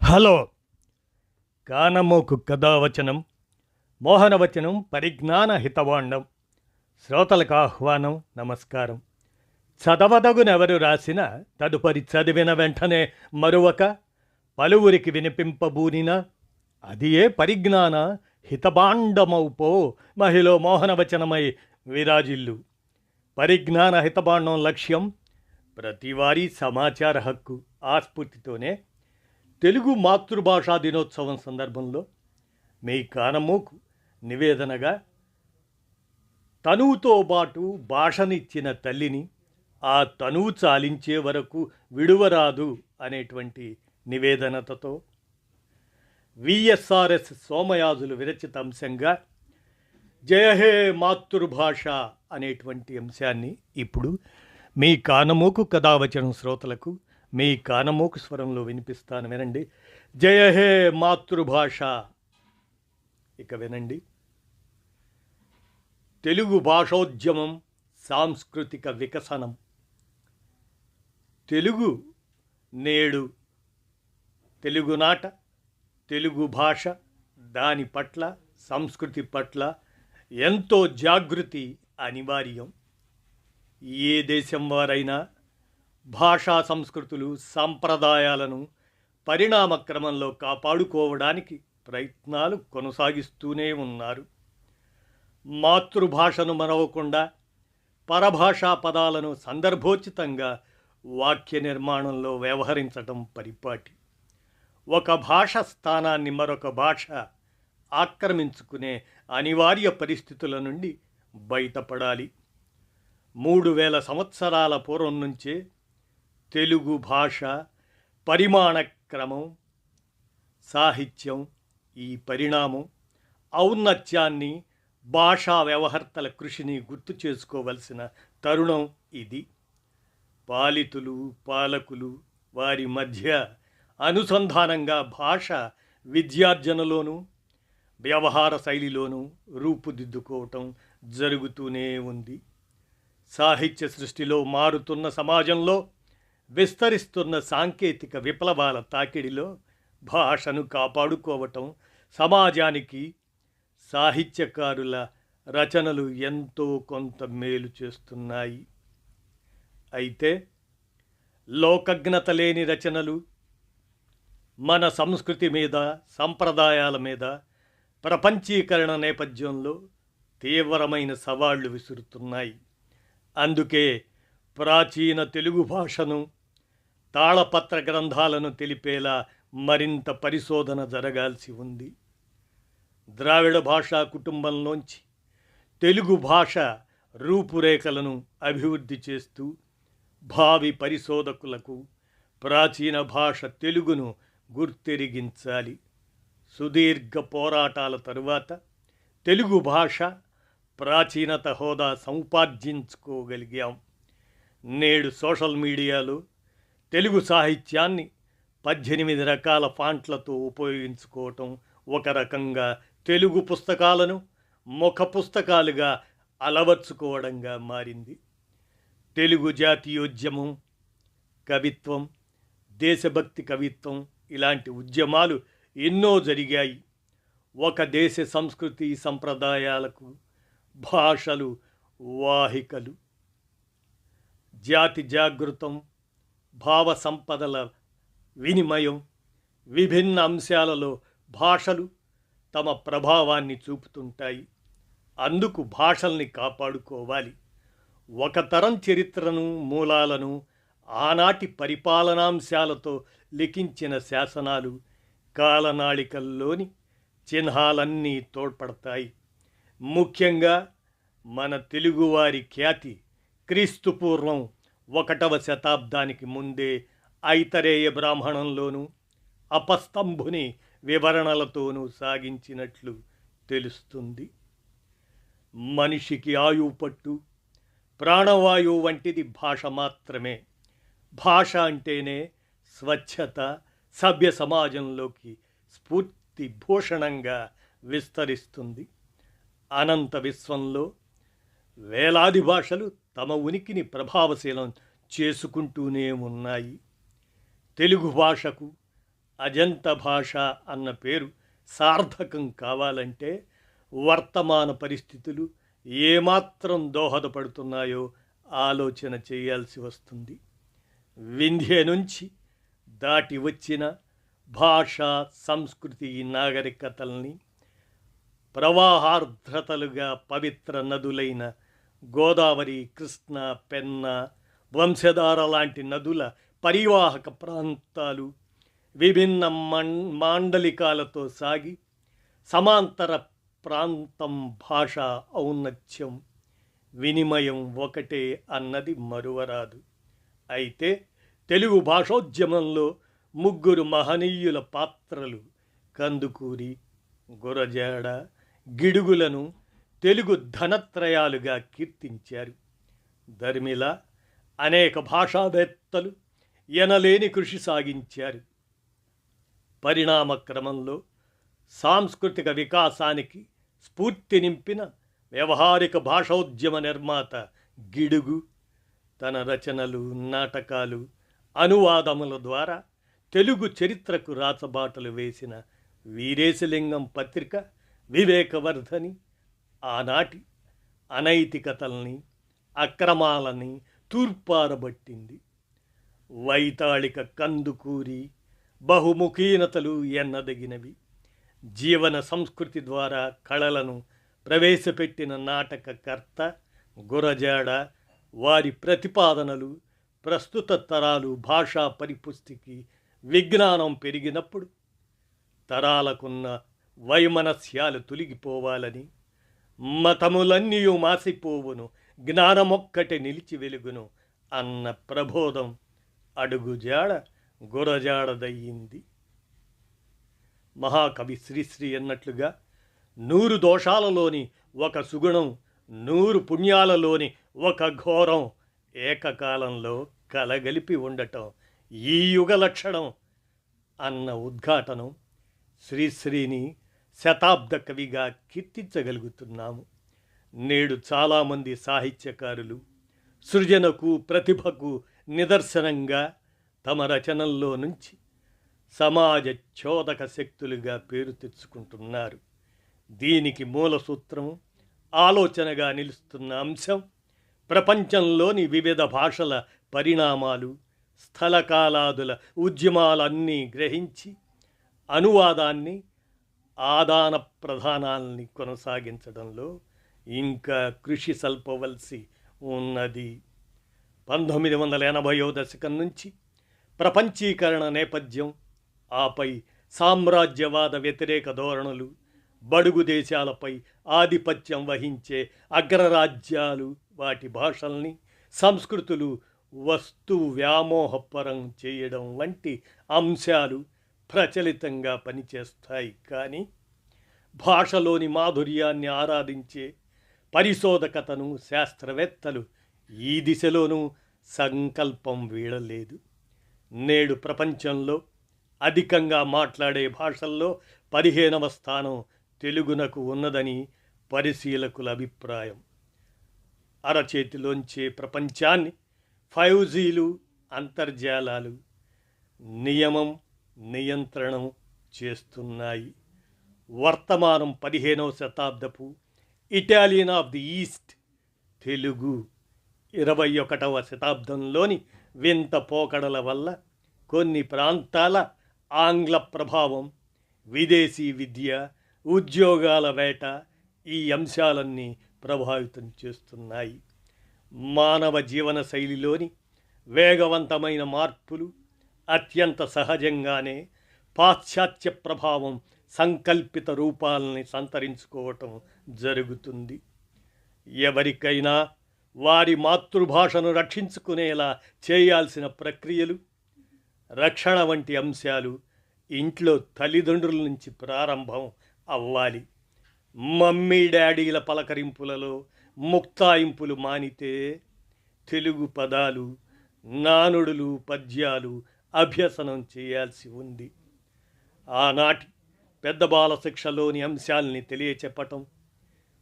Hello. కానమోకు కథావచనం, మోహనవచనం, పరిజ్ఞాన హితవాండం. శ్రోతలకు ఆహ్వానం, నమస్కారం. చదవదగునెవరు రాసిన తదుపరి చదివిన వెంటనే మరువక పలువురికి వినిపింపబూనిన అది ఏ పరిజ్ఞాన హితబాండమౌపో మహిళ మోహనవచనమై విరాజిల్లు. పరిజ్ఞాన హితబాండం లక్ష్యం ప్రతివారీ సమాచార హక్కు. ఆ స్ఫూర్తితోనే తెలుగు మాతృభాషా దినోత్సవం సందర్భంలో మీ కానమోకు నివేదనగా తనువుతో పాటు భాషనిచ్చిన తల్లిని ఆ తనువు చాలించే వరకు విడువరాదు అనేటువంటి నివేదనతో విఎస్ఆర్ఎస్ సోమయాజులు విరచిత అంశంగా జయహే మాతృభాష అనేటువంటి అంశాన్ని ఇప్పుడు మీ కానమోకు కథావచనం శ్రోతలకు మీ కానమోకు స్వరంలో వినిపిస్తాను, వినండి. జయ హే మాతృభాష. ఇక వినండి. తెలుగు భాషోద్యమం, సాంస్కృతిక వికసనం. తెలుగు నేడు, తెలుగునాట, తెలుగు భాష, దాని పట్ల, సంస్కృతి పట్ల ఎంతో జాగృతి అనివార్యం. ఏ దేశం వారైనా భాషా సంస్కృతులు, సంప్రదాయాలను పరిణామక్రమంలో కాపాడుకోవడానికి ప్రయత్నాలు కొనసాగిస్తూనే ఉన్నారు. మాతృభాషను మరవకుండా పరభాషా పదాలను సందర్భోచితంగా వాక్య నిర్మాణంలో వ్యవహరించటం పరిపాటి. ఒక భాష స్థానాన్ని మరొక భాష ఆక్రమించుకునే అనివార్య పరిస్థితుల నుండి బయటపడాలి. 3000 సంవత్సరాల పూర్వం నుంచే తెలుగు భాష పరిమాణ క్రమం, సాహిత్యం, ఈ పరిణామం, ఔన్నత్యాన్ని, భాషా వ్యవహర్తల కృషిని గుర్తు చేసుకోవలసిన తరుణం ఇది. పాలితులు, పాలకులు, వారి మధ్య అనుసంధానంగా భాష విద్యార్జనలోనూ వ్యవహార శైలిలోనూ రూపుదిద్దుకోవటం జరుగుతూనే ఉంది. సాహిత్య సృష్టిలో, మారుతున్న సమాజంలో, విస్తరిస్తున్న సాంకేతిక విప్లవాల తాకిడిలో భాషను కాపాడుకోవటం సమాజానికి సాహిత్యకారుల రచనలు ఎంతో కొంత మేలు చేస్తున్నాయి. అయితే లోకజ్ఞత లేని రచనలు మన సంస్కృతి మీద, సంప్రదాయాల మీద ప్రపంచీకరణ నేపథ్యంలో తీవ్రమైన సవాళ్లు విసురుతున్నాయి. అందుకే ప్రాచీన తెలుగు భాషను, తాళపత్ర గ్రంథాలను తెలిపేలా మరింత పరిశోధన జరగాల్సి ఉంది. ద్రావిడ భాషా కుటుంబంలోంచి తెలుగు భాష రూపురేఖలను అభివృద్ధి చేస్తూ భావి పరిశోధకులకు ప్రాచీన భాష తెలుగును గుర్తెరిగించాలి. సుదీర్ఘ పోరాటాల తరువాత తెలుగు భాష ప్రాచీనత హోదా సంపార్జించుకోగలిగాం. నేడు సోషల్ మీడియాలో తెలుగు సాహిత్యాన్ని 18 రకాల ఫాంట్లతో ఉపయోగించుకోవటం ఒక రకంగా తెలుగు పుస్తకాలను ముఖ పుస్తకాలుగా అలవర్చుకోవడంగా మారింది. తెలుగు జాతీయోద్యమం, కవిత్వం, దేశభక్తి కవిత్వం ఇలాంటి ఉద్యమాలు ఎన్నో జరిగాయి. ఒక దేశ సంస్కృతి సంప్రదాయాలకు భాషలు వాహికలు. జాతి జాగృతం, భావ సంపదల వినిమయం, విభిన్న అంశాలలో భాషలు తమ ప్రభావాన్ని చూపుతుంటాయి. అందుకు భాషల్ని కాపాడుకోవాలి. ఒక తరం చరిత్రను, మూలాలను, ఆనాటి పరిపాలనాంశాలతో లిఖించిన శాసనాలు, కాలనాళికల్లోని చిహ్నాలన్నీ తోడ్పడతాయి. ముఖ్యంగా మన తెలుగువారి ఖ్యాతి క్రీస్తుపూర్వం 1వ శతాబ్దానికి ముందే ఐతరేయ బ్రాహ్మణంలోనూ అపస్తంభుని వివరణలతోనూ సాగించినట్లు తెలుస్తుంది. మనిషికి ఆయువు పట్టు, ప్రాణవాయువు వంటిది భాష మాత్రమే. భాష అంటేనే స్వచ్ఛత, సభ్య సమాజంలోకి స్ఫూర్తి భూషణంగా విస్తరిస్తుంది. అనంత విశ్వంలో వేలాది భాషలు తమ ఉనికిని ప్రభావశీలం చేసుకుంటూనే ఉన్నాయి. తెలుగు భాషకు అజంత భాష అన్న పేరు సార్థకం కావాలంటే వర్తమాన పరిస్థితులు ఏమాత్రం దోహదపడుతున్నాయో ఆలోచన చేయాల్సి వస్తుంది. వింధ్య నుంచి దాటి వచ్చిన భాష, సంస్కృతి, నాగరికతల్ని ప్రవాహార్ధ్రతలుగా పవిత్ర నదులైన గోదావరి, కృష్ణ, పెన్న, వంశధార లాంటి నదుల పరివాహక ప్రాంతాలు విభిన్న మాండలికాలతో సాగి సమాంతర ప్రాంతం భాష ఔన్నత్యం, వినిమయం ఒకటే అన్నది మరువరాదు. అయితే తెలుగు భాషోద్యమంలో ముగ్గురు మహనీయుల పాత్రలు కందుకూరి, గురజాడ, గిడుగులను తెలుగు ధనత్రయాలుగా కీర్తించారు. దరిమిల అనేక భాషావేత్తలు ఎనలేని కృషి సాగించారు. పరిణామ క్రమంలో సాంస్కృతిక వికాసానికి స్ఫూర్తి నింపిన వ్యవహారిక భాషోద్యమ నిర్మాత గిడుగు తన రచనలు, నాటకాలు, అనువాదముల ద్వారా తెలుగు చరిత్రకు రాచబాటలు వేసిన వీరేశలింగం పత్రిక వివేకవర్ధని ఆనాటి అనైతికతల్ని, అక్రమాలని తూర్పారబట్టింది. వైతాళిక కందుకూరి బహుముఖీనతలు ఎన్నదగినవి. జీవన సంస్కృతి ద్వారా కళలను ప్రవేశపెట్టిన నాటకకర్త గురజాడ వారి ప్రతిపాదనలు ప్రస్తుత తరాలు భాషా పరిపుష్టికి విజ్ఞానం పెరిగినప్పుడు తరాలకున్న వైమనస్యాలు తొలగిపోవాలని, మతములన్నీయు మాసిపోవును, జ్ఞానమొక్కటే నిలిచి వెలుగును అన్న ప్రబోధం అడుగుజాడ గురజాడదయ్యింది. మహాకవి శ్రీశ్రీ అన్నట్లుగా 100 దోషాలలోని ఒక సుగుణం, 100 పుణ్యాలలోని ఒక ఘోరం ఏకకాలంలో కలగలిపి ఉండటం ఈ యుగ లక్షణం అన్న ఉద్ఘాటనం శ్రీశ్రీని శతాబ్ద కవిగా కీర్తించగలుగుతున్నాము. నేడు చాలామంది సాహిత్యకారులు సృజనకు, ప్రతిభకు నిదర్శనంగా తమ రచనల్లో నుంచి సమాజ చోదక శక్తులుగా పేరు తెచ్చుకుంటున్నారు. దీనికి మూల సూత్రం, ఆలోచనగా నిలుస్తున్న అంశం ప్రపంచంలోని వివిధ భాషల పరిణామాలు, స్థలకాలాదుల ఉద్యమాలన్నీ గ్రహించి అనువాదాన్ని, ఆదాన ప్రధానాల్ని కొనసాగించడంలో ఇంకా కృషి సల్పవలసి ఉన్నది. 1980వ దశకం నుంచి ప్రపంచీకరణ నేపథ్యం, ఆపై సామ్రాజ్యవాద వ్యతిరేక ధోరణులు, బడుగు దేశాలపై ఆధిపత్యం వహించే అగ్రరాజ్యాలు వాటి భాషల్ని, సంస్కృతులు వస్తు వ్యామోహపరం చేయడం వంటి అంశాలు ప్రచలితంగా పనిచేస్తాయి. కానీ భాషలోని మాధుర్యాన్ని ఆరాధించే పరిశోధకతను శాస్త్రవేత్తలు ఈ దిశలోనూ సంకల్పం వీడలేదు. నేడు ప్రపంచంలో అధికంగా మాట్లాడే భాషల్లో 15వ స్థానం తెలుగునకు ఉన్నదని పరిశీలకుల అభిప్రాయం. అరచేతిలోంచే ప్రపంచాన్ని 5Gలు, అంతర్జాలాలు నియమం, నియంత్రణం చేస్తున్నాయి. వర్తమానం 15వ శతాబ్దపు Italian of the east Telugu 21వ శతాబ్దంలోని వింత పోకడల వల్ల కొన్ని ప్రాంతాల ఆంగ్ల ప్రభావం, విదేశీ విద్య, ఉద్యోగాల వేట ఈ అంశాలన్నీ ప్రభావితం చేస్తున్నాయి. మానవ జీవన శైలిలోని వేగవంతమైన మార్పులు అత్యంత సహజంగానే పాశ్చాత్య ప్రభావం సంకల్పిత రూపాలని సంతరించుకోవటం జరుగుతుంది. ఎవరికైనా వారి మాతృభాషను రక్షించుకునేలా చేయాల్సిన ప్రక్రియలు, రక్షణ వంటి అంశాలు ఇంట్లో తల్లిదండ్రుల నుంచి ప్రారంభం అవ్వాలి. మమ్మీ డాడీల పలకరింపులలో ముక్తాయింపులు మానితే తెలుగు పదాలు, నానుడులు, పద్యాలు అభ్యసనం చేయాల్సి ఉంది. ఆనాటి పెద్ద బాల శిక్షలోని అంశాల్ని తెలియచెప్పటం,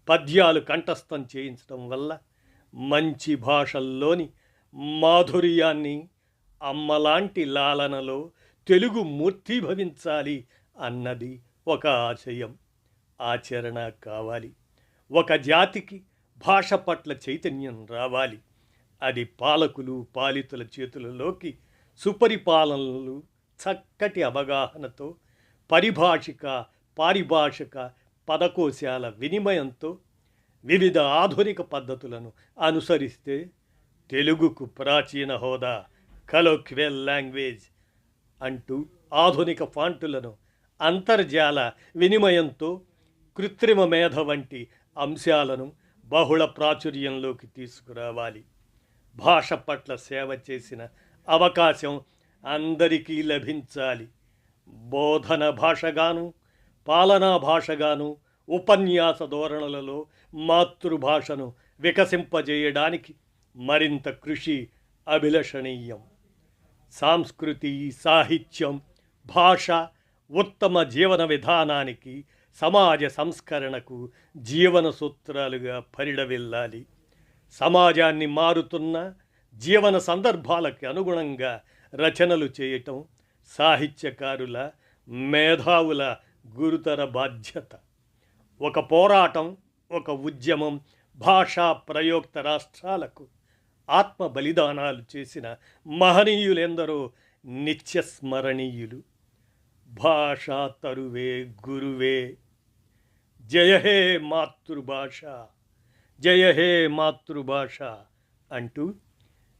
పద్యాలు కంఠస్థం చేయించడం వల్ల మంచి భాషల్లోని మాధుర్యాన్ని, అమ్మలాంటి లాలనలో తెలుగు మూర్తీభవించాలి అన్నది ఒక ఆశయం. ఆచరణ కావాలి. ఒక జాతికి భాష పట్ల చైతన్యం రావాలి. అది పాలకులు పాలితుల చేతులలోకి సుపరిపాలనలు చక్కటి అవగాహనతో పరిభాషిక పారిభాషిక పదకోశాల వినిమయంతో వివిధ ఆధునిక పద్ధతులను అనుసరిస్తే తెలుగుకు ప్రాచీన హోదా కలోక్వియల్ లాంగ్వేజ్ అంటూ ఆధునిక ఫాంటులను అంతర్జాల వినిమయంతో కృత్రిమ మేధ వంటి అంశాలను బహుళ ప్రాచుర్యంలోకి తీసుకురావాలి. భాష పట్ల సేవ చేసిన అవకాశం అందరికీ లభించాలి. బోధన భాషగాను పాలనా భాషగాను ఉపన్యాస ధోరణులలో మాతృభాషను వికసింపజేయడానికి మరింత కృషి అభిలషణీయం. సంస్కృతి సాహిత్యం భాష ఉత్తమ జీవన విధానానికి సమాజ సంస్కరణకు జీవన సూత్రాలుగా పరిడవిల్లాలి. సమాజాన్ని మారుతున్న జీవన సందర్భాలకు అనుగుణంగా రచనలు చేయటం సాహిత్యకారుల మేధావుల గురుతర బాధ్యత. ఒక పోరాటం ఒక ఉద్యమం భాషా ప్రయోక్త రాష్ట్రాలకు ఆత్మ బలిదానాలు చేసిన మహనీయులెందరో నిత్యస్మరణీయులు. భాషా తరువే గురువే. జయ హే మాతృభాష, జయ హే మాతృభాష అంటూ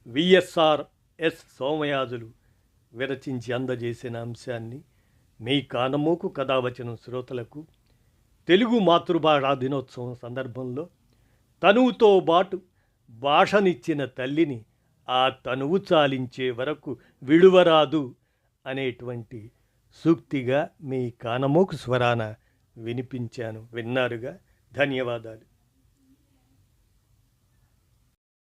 విఎస్ఆర్ఎస్ సోమయాజులు విరచించి అందజేసిన అంశాన్ని మీ కానమోకు కథావచనం శ్రోతలకు తెలుగు మాతృభాషా దినోత్సవం సందర్భంలో తనువుతో బాటు భాషనిచ్చిన తల్లిని ఆ తనువు చాలించే వరకు విడువరాదు అనేటువంటి సూక్తిగా మీ కానమోకు స్వరాన వినిపించాను. విన్నారుగా. ధన్యవాదాలు.